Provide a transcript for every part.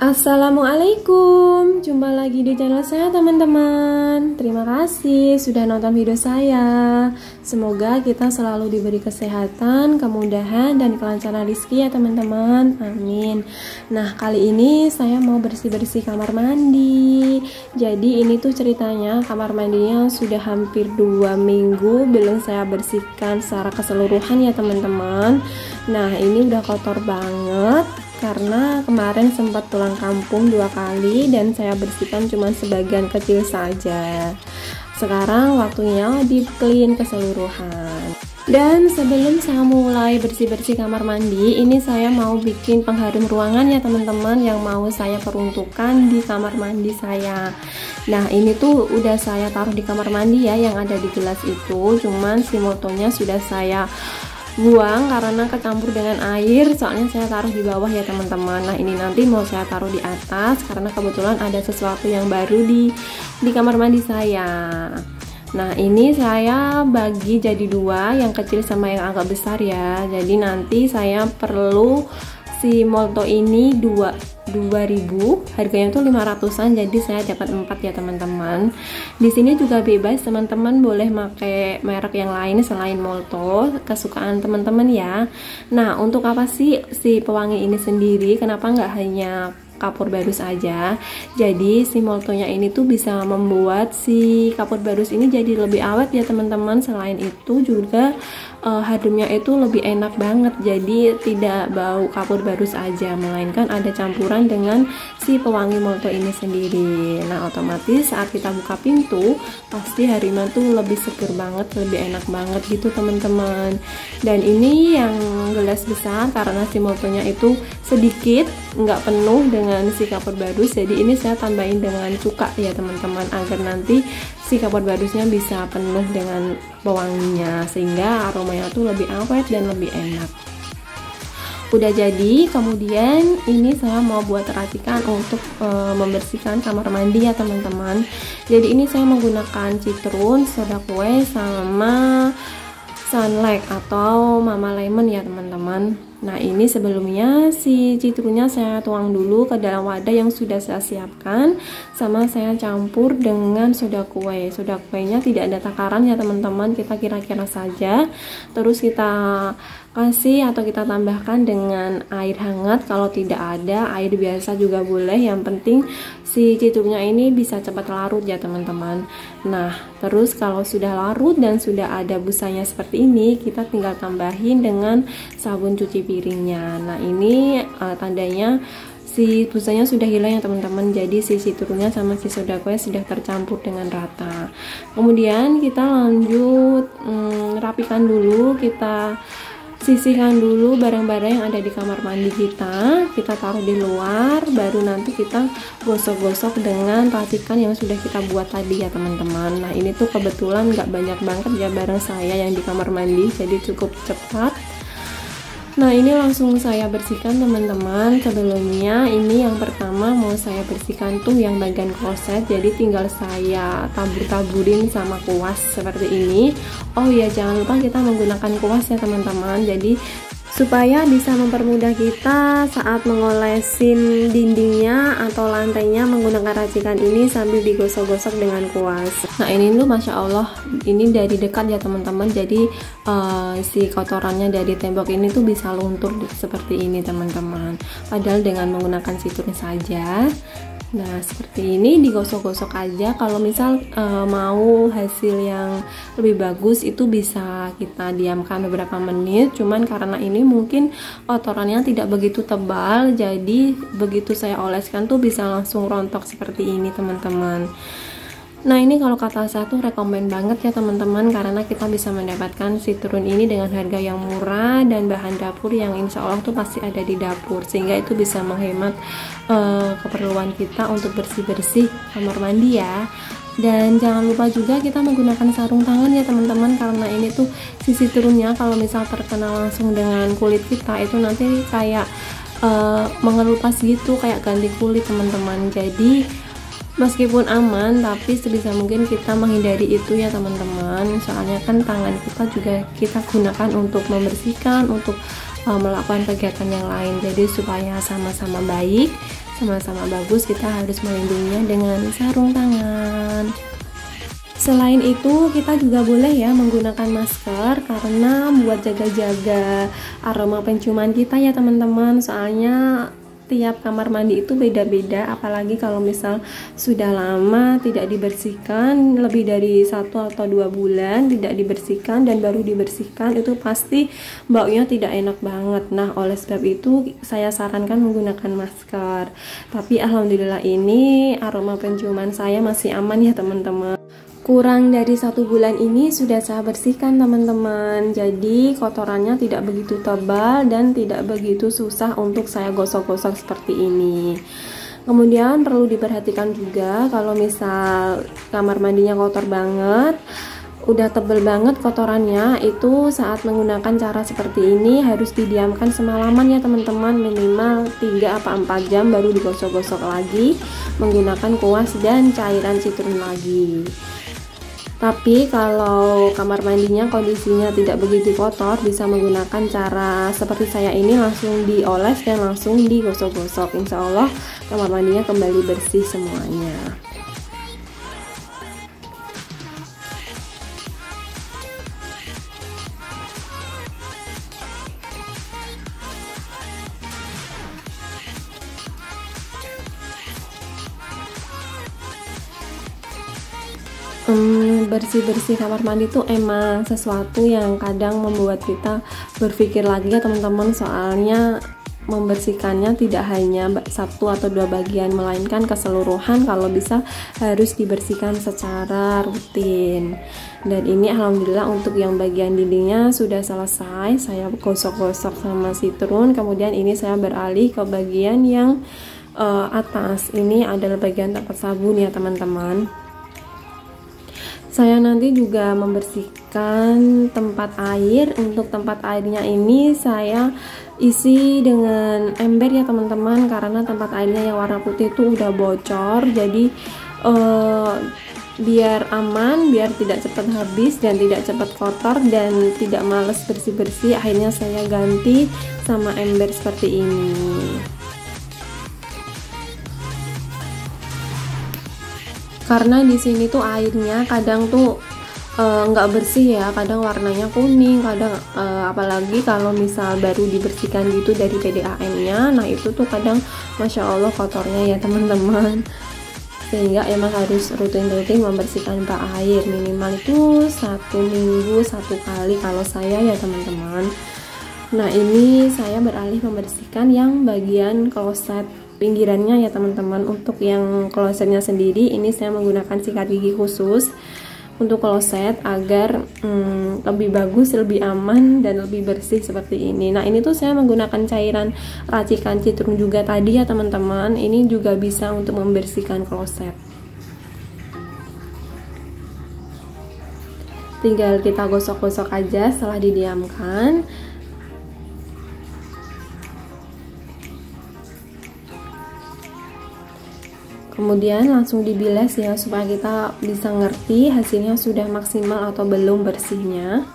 Assalamualaikum, jumpa lagi di channel saya teman-teman. Terima kasih sudah nonton video saya. Semoga kita selalu diberi kesehatan, kemudahan, dan kelancaran rezeki ya teman-teman. Amin. Nah, kali ini saya mau bersih-bersih kamar mandi. Jadi ini tuh ceritanya kamar mandinya sudah hampir 2 minggu belum saya bersihkan secara keseluruhan ya teman-teman. Nah, ini udah kotor banget karena kemarin sempat pulang kampung 2 kali dan saya bersihkan cuma sebagian kecil saja. Sekarang waktunya di clean keseluruhan. Dan sebelum saya mulai bersih-bersih kamar mandi, ini saya mau bikin pengharum ruangan ya teman-teman, yang mau saya peruntukkan di kamar mandi saya. Nah, ini tuh udah saya taruh di kamar mandi ya, yang ada di gelas itu, cuman si motonya sudah saya buang karena kecampur dengan air, soalnya saya taruh di bawah ya teman-teman. Nah, ini nanti mau saya taruh di atas karena kebetulan ada sesuatu yang baru di kamar mandi saya. Nah, ini saya bagi jadi 2, yang kecil sama yang agak besar ya. Jadi nanti saya perlu si molto ini 2000, harganya tuh 500-an, jadi saya dapat 4 ya teman-teman. Di sini juga bebas teman-teman, boleh pakai merek yang lain selain molto, kesukaan teman-teman ya. Nah, untuk apa sih si pewangi ini sendiri? Kenapa nggak hanya kapur barus aja? Jadi si moltonya ini tuh bisa membuat si kapur barus ini jadi lebih awet ya teman-teman. Selain itu juga hadumnya itu lebih enak banget, jadi tidak bau kapur barus aja, melainkan ada campuran dengan si pewangi molto ini sendiri. Nah, otomatis saat kita buka pintu pasti harinya tuh lebih seger banget, lebih enak banget gitu teman-teman. Dan ini yang gelas besar karena si moltonya itu sedikit, nggak penuh dengan si kapur barus, jadi ini saya tambahin dengan cuka ya teman-teman, agar nanti si kapur barusnya bisa penuh dengan pewanginya, sehingga aromanya tuh lebih awet dan lebih enak. Udah jadi, kemudian ini saya mau buat racikan untuk membersihkan kamar mandi ya teman-teman. Jadi ini saya menggunakan citron, soda kue, sama sunlight atau mama lemon ya teman-teman. Nah, ini sebelumnya si citrunnya saya tuang dulu ke dalam wadah yang sudah saya siapkan, sama saya campur dengan soda kue. Soda kuenya tidak ada takaran ya teman-teman, kita kira-kira saja. Terus kita kasih atau kita tambahkan dengan air hangat, kalau tidak ada air biasa juga boleh, yang penting si citrunnya ini bisa cepat larut ya teman-teman. Nah, terus kalau sudah larut dan sudah ada busanya seperti ini, kita tinggal tambahin dengan sabun cuci piringnya. Nah, ini tandanya si busanya sudah hilang ya teman-teman, jadi si citrunnya sama si soda kue sudah tercampur dengan rata. Kemudian kita lanjut rapikan dulu, kita sisihkan dulu barang-barang yang ada di kamar mandi kita taruh di luar, baru nanti kita gosok-gosok dengan racikan yang sudah kita buat tadi ya teman-teman. Nah, ini tuh kebetulan nggak banyak banget ya barang saya yang di kamar mandi, jadi cukup cepat. Nah, ini langsung saya bersihkan teman-teman. Sebelumnya ini yang pertama mau saya bersihkan tuh yang bagian kloset, jadi tinggal saya tabur-taburin sama kuas seperti ini. Oh ya, jangan lupa kita menggunakan kuas ya teman-teman, jadi supaya bisa mempermudah kita saat mengolesin dindingnya atau lantainya menggunakan racikan ini sambil digosok-gosok dengan kuas. Nah, ini tuh Masya Allah, ini dari dekat ya teman-teman, jadi si kotorannya dari tembok ini tuh bisa luntur seperti ini teman-teman, padahal dengan menggunakan citron saja. Nah, seperti ini digosok-gosok aja. Kalau misal mau hasil yang lebih bagus, itu bisa kita diamkan beberapa menit. Cuman karena ini mungkin kotorannya tidak begitu tebal, jadi begitu saya oleskan tuh bisa langsung rontok seperti ini teman-teman. Nah, ini kalau kata saya tuh rekomen banget ya teman-teman, karena kita bisa mendapatkan citron ini dengan harga yang murah dan bahan dapur yang insya Allah tuh pasti ada di dapur, sehingga itu bisa menghemat keperluan kita untuk bersih-bersih kamar mandi ya. Dan jangan lupa juga kita menggunakan sarung tangan ya teman-teman, karena ini tuh si citronnya kalau misal terkena langsung dengan kulit kita itu nanti kayak mengelupas gitu, kayak ganti kulit teman-teman. Jadi meskipun aman, tapi sebisa mungkin kita menghindari itu ya teman-teman, soalnya kan tangan kita juga kita gunakan untuk membersihkan, untuk melakukan kegiatan yang lain, jadi supaya sama-sama baik, sama-sama bagus, kita harus melindunginya dengan sarung tangan. Selain itu, kita juga boleh ya menggunakan masker karena buat jaga-jaga aroma penciuman kita ya teman-teman. Soalnya tiap kamar mandi itu beda-beda, apalagi kalau misal sudah lama tidak dibersihkan, lebih dari 1 atau 2 bulan tidak dibersihkan dan baru dibersihkan, itu pasti baunya tidak enak banget. Nah, oleh sebab itu saya sarankan menggunakan masker. Tapi alhamdulillah ini aroma penciuman saya masih aman ya teman-teman. Kurang dari 1 bulan ini sudah saya bersihkan teman-teman, jadi kotorannya tidak begitu tebal dan tidak begitu susah untuk saya gosok-gosok seperti ini. Kemudian perlu diperhatikan juga kalau misal kamar mandinya kotor banget, udah tebel banget kotorannya, itu saat menggunakan cara seperti ini harus didiamkan semalaman ya teman-teman, minimal 3 atau 4 jam baru digosok-gosok lagi menggunakan kuas dan cairan citrum lagi. Tapi kalau kamar mandinya kondisinya tidak begitu kotor, bisa menggunakan cara seperti saya ini, langsung dioles dan langsung digosok-gosok. Insya Allah kamar mandinya kembali bersih semuanya. Bersih-bersih kamar mandi itu emang sesuatu yang kadang membuat kita berpikir lagi ya teman-teman, soalnya membersihkannya tidak hanya 1 atau 2 bagian, melainkan keseluruhan. Kalau bisa harus dibersihkan secara rutin. Dan ini alhamdulillah untuk yang bagian dindingnya sudah selesai, saya gosok-gosok sama citrum. Kemudian ini saya beralih ke bagian yang atas, ini adalah bagian tempat sabun ya teman-teman. Saya nanti juga membersihkan tempat air. Untuk tempat airnya ini saya isi dengan ember ya teman-teman, karena tempat airnya yang warna putih itu udah bocor. Jadi biar aman, biar tidak cepat habis dan tidak cepat kotor dan tidak males bersih-bersih, akhirnya saya ganti sama ember seperti ini. Karena di sini tuh airnya kadang tuh nggak bersih ya, kadang warnanya kuning, kadang apalagi kalau misal baru dibersihkan gitu dari PDAM-nya, nah itu tuh kadang Masya Allah kotornya ya teman-teman. Sehingga emang harus rutin-rutin membersihkan bak air, minimal itu 1 minggu 1 kali kalau saya ya teman-teman. Nah ini saya beralih membersihkan yang bagian kloset pinggirannya ya teman-teman. Untuk yang klosetnya sendiri ini saya menggunakan sikat gigi khusus untuk kloset agar lebih bagus, lebih aman dan lebih bersih seperti ini. Nah ini tuh saya menggunakan cairan racikan citrum juga tadi ya teman-teman. Ini juga bisa untuk membersihkan kloset. Tinggal kita gosok-gosok aja setelah didiamkan. Kemudian langsung dibilas ya, supaya kita bisa ngerti hasilnya sudah maksimal atau belum bersihnya.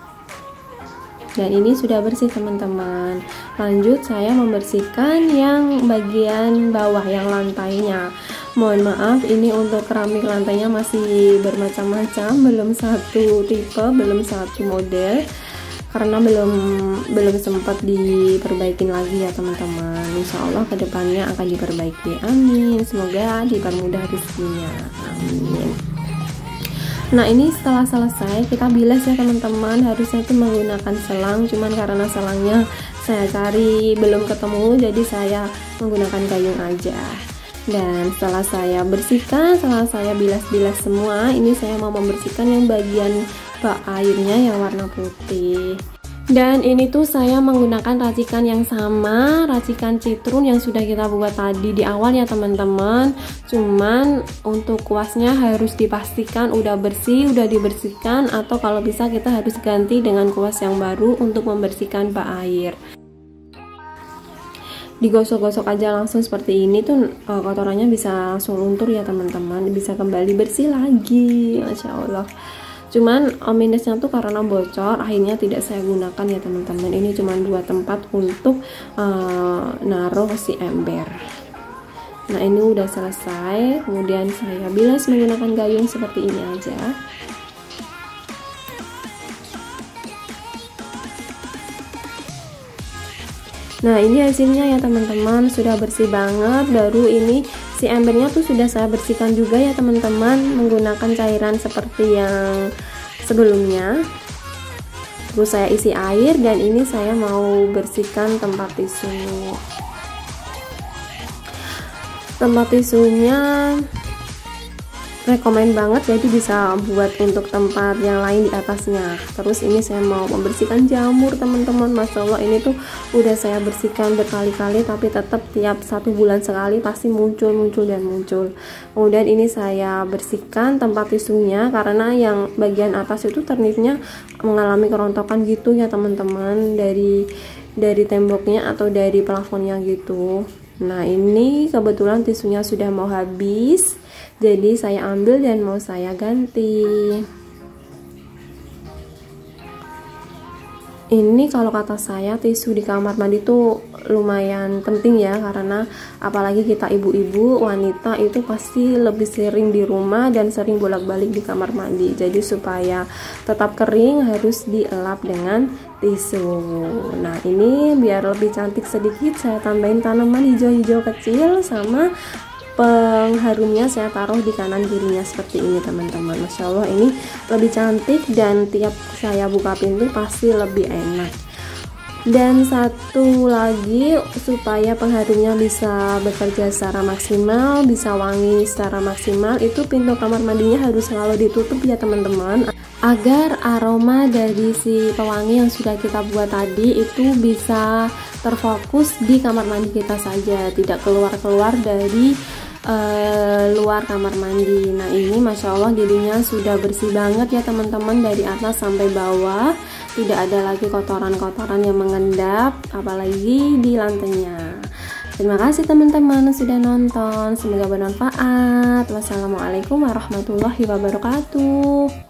Dan ini sudah bersih teman-teman. Lanjut saya membersihkan yang bagian bawah, yang lantainya. Mohon maaf, ini untuk keramik lantainya masih bermacam-macam, belum satu tipe, belum satu model, karena belum sempat diperbaikin lagi ya teman-teman. Insya Allah kedepannya akan diperbaiki, amin. Semoga dipermudah rezekinya, amin. Nah ini setelah selesai kita bilas ya teman-teman. Harusnya itu menggunakan selang, cuman karena selangnya saya cari belum ketemu, jadi saya menggunakan gayung aja. Dan setelah saya bersihkan, setelah saya bilas-bilas semua, ini saya mau membersihkan yang bagian bak airnya yang warna putih. Dan ini tuh saya menggunakan racikan yang sama, racikan citrum yang sudah kita buat tadi di awal ya teman-teman. Cuman untuk kuasnya harus dipastikan udah bersih, udah dibersihkan, atau kalau bisa kita harus ganti dengan kuas yang baru untuk membersihkan bak air. Digosok-gosok aja langsung seperti ini tuh kotorannya bisa langsung luntur ya teman-teman, bisa kembali bersih lagi, Masya Allah. Cuman minusnya tuh karena bocor, akhirnya tidak saya gunakan ya teman-teman. Ini cuma 2 tempat untuk naruh si ember. Nah, ini udah selesai. Kemudian saya bilas menggunakan gayung seperti ini aja. Nah, ini hasilnya ya teman-teman, sudah bersih banget. Baru ini si embernya tuh sudah saya bersihkan juga ya teman-teman, menggunakan cairan seperti yang sebelumnya. Terus saya isi air, dan ini saya mau bersihkan tempat tisu. Tempat tisunya rekomen banget, jadi bisa buat untuk tempat yang lain di atasnya. Terus ini saya mau membersihkan jamur teman-teman. Masya Allah, ini tuh udah saya bersihkan berkali-kali, tapi tetap tiap 1 bulan sekali pasti muncul. Kemudian ini saya bersihkan tempat tisunya, karena yang bagian atas itu ternyata mengalami kerontokan gitu ya teman-teman, dari temboknya atau dari plafonnya gitu. Nah, ini kebetulan tisunya sudah mau habis, jadi saya ambil dan mau saya ganti. Ini kalau kata saya, tisu di kamar mandi itu lumayan penting ya, karena apalagi kita ibu-ibu wanita itu pasti lebih sering di rumah dan sering bolak-balik di kamar mandi. Jadi supaya tetap kering harus dielap dengan tisu. Nah, ini biar lebih cantik sedikit, saya tambahin tanaman hijau-hijau kecil, sama pengharumnya saya taruh di kanan kirinya seperti ini teman-teman. Masya Allah, ini lebih cantik dan tiap saya buka pintu pasti lebih enak. Dan satu lagi, supaya pengharumnya bisa bekerja secara maksimal, bisa wangi secara maksimal, itu pintu kamar mandinya harus selalu ditutup ya teman-teman, agar aroma dari si pewangi yang sudah kita buat tadi itu bisa terfokus di kamar mandi kita saja, tidak keluar-keluar dari luar kamar mandi. Nah, ini Masya Allah dirinya sudah bersih banget ya teman-teman, dari atas sampai bawah, tidak ada lagi kotoran-kotoran yang mengendap apalagi di lantainya. Terima kasih teman-teman sudah nonton, semoga bermanfaat. Wassalamualaikum warahmatullahi wabarakatuh.